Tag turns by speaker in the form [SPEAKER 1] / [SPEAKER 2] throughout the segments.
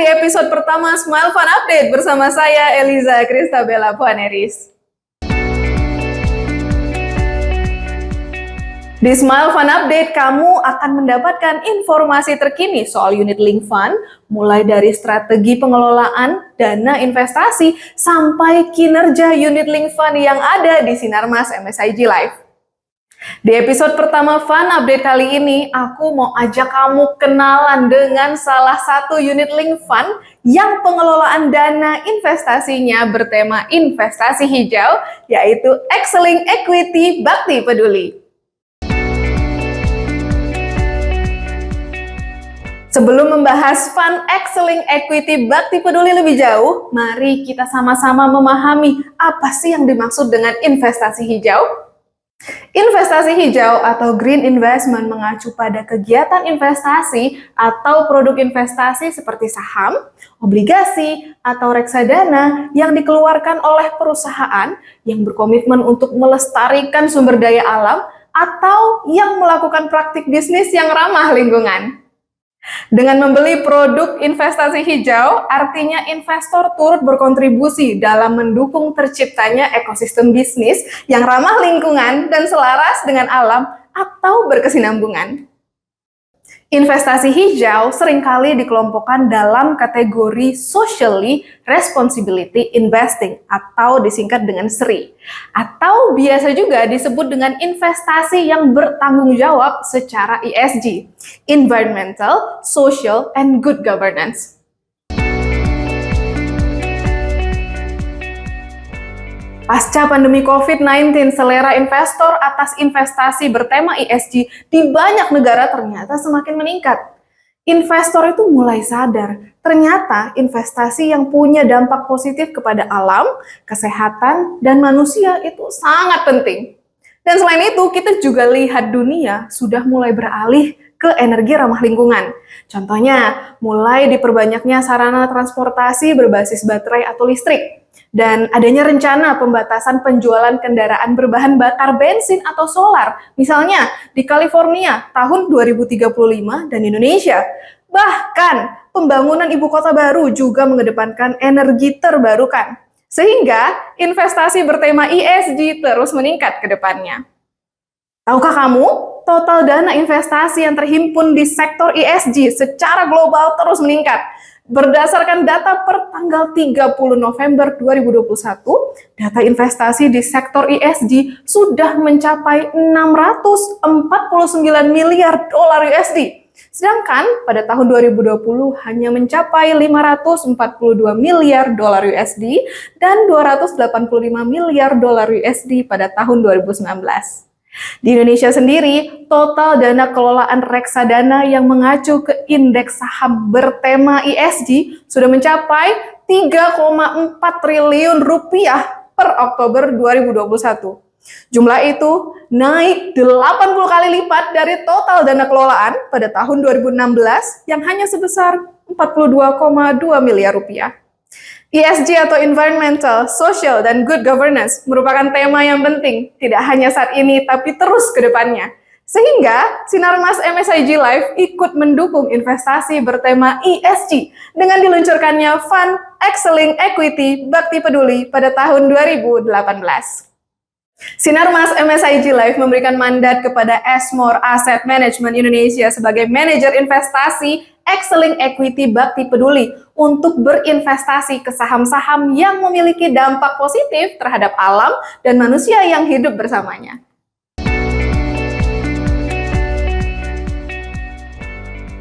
[SPEAKER 1] di episode pertama Smile Fun Update bersama saya Eliza Kristabella Puaneris. Di Smile Fun Update, kamu akan mendapatkan informasi terkini soal unit link fund, mulai dari strategi pengelolaan, dana investasi, sampai kinerja unit link fund yang ada di Sinarmas MSIG Live. Di episode pertama Fun Update kali ini, aku mau ajak kamu kenalan dengan salah satu unit link fund yang pengelolaan dana investasinya bertema investasi hijau, yaitu Excelling Equity Bakti Peduli. Sebelum membahas fund Excelling Equity Bakti Peduli lebih jauh, mari kita sama-sama memahami apa sih yang dimaksud dengan investasi hijau. Investasi hijau atau green investment mengacu pada kegiatan investasi atau produk investasi seperti saham, obligasi, atau reksadana yang dikeluarkan oleh perusahaan yang berkomitmen untuk melestarikan sumber daya alam atau yang melakukan praktik bisnis yang ramah lingkungan. Dengan membeli produk investasi hijau, artinya investor turut berkontribusi dalam mendukung terciptanya ekosistem bisnis yang ramah lingkungan dan selaras dengan alam atau berkesinambungan. Investasi hijau seringkali dikelompokkan dalam kategori socially responsibility investing atau disingkat dengan SRI, atau biasa juga disebut dengan investasi yang bertanggung jawab secara ESG, Environmental, Social, and Good Governance. Pasca pandemi COVID-19, selera investor atas investasi bertema ESG di banyak negara ternyata semakin meningkat. Investor itu mulai sadar, ternyata investasi yang punya dampak positif kepada alam, kesehatan, dan manusia itu sangat penting. Dan selain itu, kita juga lihat dunia sudah mulai beralih ke energi ramah lingkungan. Contohnya, mulai diperbanyaknya sarana transportasi berbasis baterai atau listrik. Dan adanya rencana pembatasan penjualan kendaraan berbahan bakar bensin atau solar, misalnya di California tahun 2035 dan Indonesia. Bahkan pembangunan ibu kota baru juga mengedepankan energi terbarukan, sehingga investasi bertema ESG terus meningkat ke depannya. Tahukah kamu, total dana investasi yang terhimpun di sektor ESG secara global terus meningkat. Berdasarkan data per tanggal 30 November 2021, data investasi di sektor ESG sudah mencapai 649 miliar dolar USD. Sedangkan pada tahun 2020 hanya mencapai 542 miliar dolar USD dan 285 miliar dolar USD pada tahun 2019. Di Indonesia sendiri, total dana kelolaan reksadana yang mengacu ke indeks saham bertema ESG sudah mencapai 3,4 triliun rupiah per Oktober 2021. Jumlah itu naik 80 kali lipat dari total dana kelolaan pada tahun 2016 yang hanya sebesar 42,2 miliar rupiah. ESG atau Environmental, Social, dan Good Governance merupakan tema yang penting, tidak hanya saat ini tapi terus ke depannya. Sehingga Sinarmas MSIG Live ikut mendukung investasi bertema ESG dengan diluncurkannya Fund Excelling Equity Bakti Peduli pada tahun 2018. Sinarmas MSIG Live memberikan mandat kepada Asmore Asset Management Indonesia sebagai manajer investasi Excelling Equity Bakti Peduli untuk berinvestasi ke saham-saham yang memiliki dampak positif terhadap alam dan manusia yang hidup bersamanya.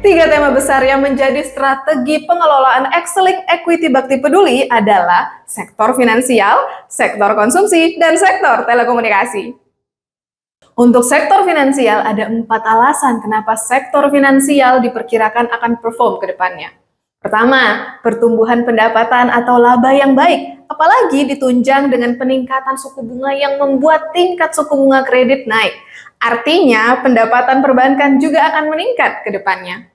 [SPEAKER 1] Tiga tema besar yang menjadi strategi pengelolaan Excelling Equity Bakti Peduli adalah sektor finansial, sektor konsumsi, dan sektor telekomunikasi. Untuk sektor finansial, ada 4 alasan kenapa sektor finansial diperkirakan akan perform ke depannya. Pertama, pertumbuhan pendapatan atau laba yang baik, apalagi ditunjang dengan peningkatan suku bunga yang membuat tingkat suku bunga kredit naik. Artinya, pendapatan perbankan juga akan meningkat ke depannya.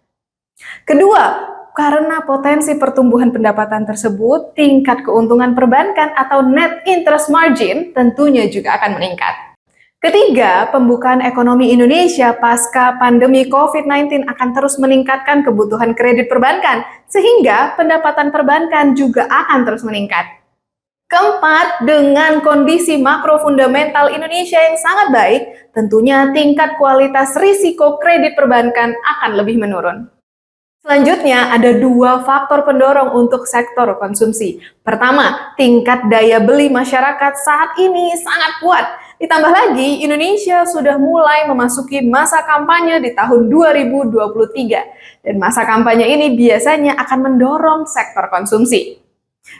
[SPEAKER 1] Kedua, karena potensi pertumbuhan pendapatan tersebut, tingkat keuntungan perbankan atau net interest margin tentunya juga akan meningkat. Ketiga, pembukaan ekonomi Indonesia pasca pandemi COVID-19 akan terus meningkatkan kebutuhan kredit perbankan, sehingga pendapatan perbankan juga akan terus meningkat. Keempat, dengan kondisi makro fundamental Indonesia yang sangat baik, tentunya tingkat kualitas risiko kredit perbankan akan lebih menurun. Selanjutnya, ada dua faktor pendorong untuk sektor konsumsi. Pertama, tingkat daya beli masyarakat saat ini sangat kuat. Ditambah lagi, Indonesia sudah mulai memasuki masa kampanye di tahun 2023. Dan masa kampanye ini biasanya akan mendorong sektor konsumsi.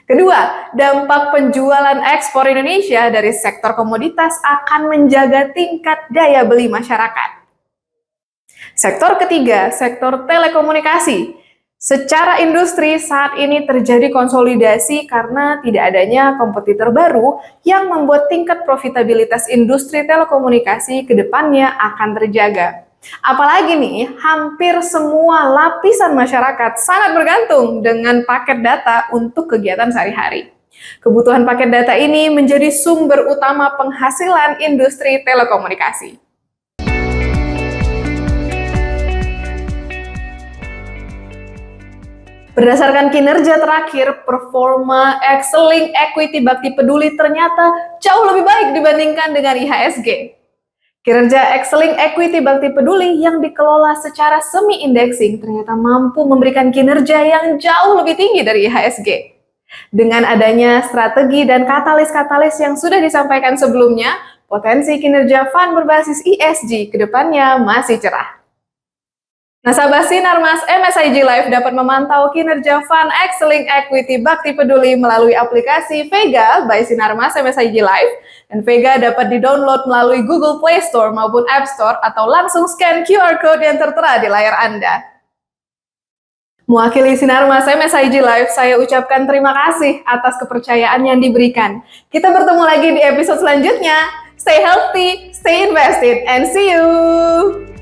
[SPEAKER 1] Kedua, dampak penjualan ekspor Indonesia dari sektor komoditas akan menjaga tingkat daya beli masyarakat. Sektor ketiga, sektor telekomunikasi. Secara industri saat ini terjadi konsolidasi karena tidak adanya kompetitor baru yang membuat tingkat profitabilitas industri telekomunikasi ke depannya akan terjaga. Apalagi nih, hampir semua lapisan masyarakat sangat bergantung dengan paket data untuk kegiatan sehari-hari. Kebutuhan paket data ini menjadi sumber utama penghasilan industri telekomunikasi. Berdasarkan kinerja terakhir, performa Excelling Equity Bakti Peduli ternyata jauh lebih baik dibandingkan dengan IHSG. Kinerja Excelling Equity Bakti Peduli yang dikelola secara semi-indexing ternyata mampu memberikan kinerja yang jauh lebih tinggi dari IHSG. Dengan adanya strategi dan katalis-katalis yang sudah disampaikan sebelumnya, potensi kinerja fund berbasis ESG ke depannya masih cerah. Nasabah Sinarmas MSIG Life dapat memantau kinerja fund Excelling Equity Bakti Peduli melalui aplikasi Vega by Sinarmas MSIG Life, dan Vega dapat di-download melalui Google Play Store maupun App Store atau langsung scan QR Code yang tertera di layar Anda. Mewakili Sinarmas MSIG Life, saya ucapkan terima kasih atas kepercayaan yang diberikan. Kita bertemu lagi di episode selanjutnya. Stay healthy, stay invested, and see you!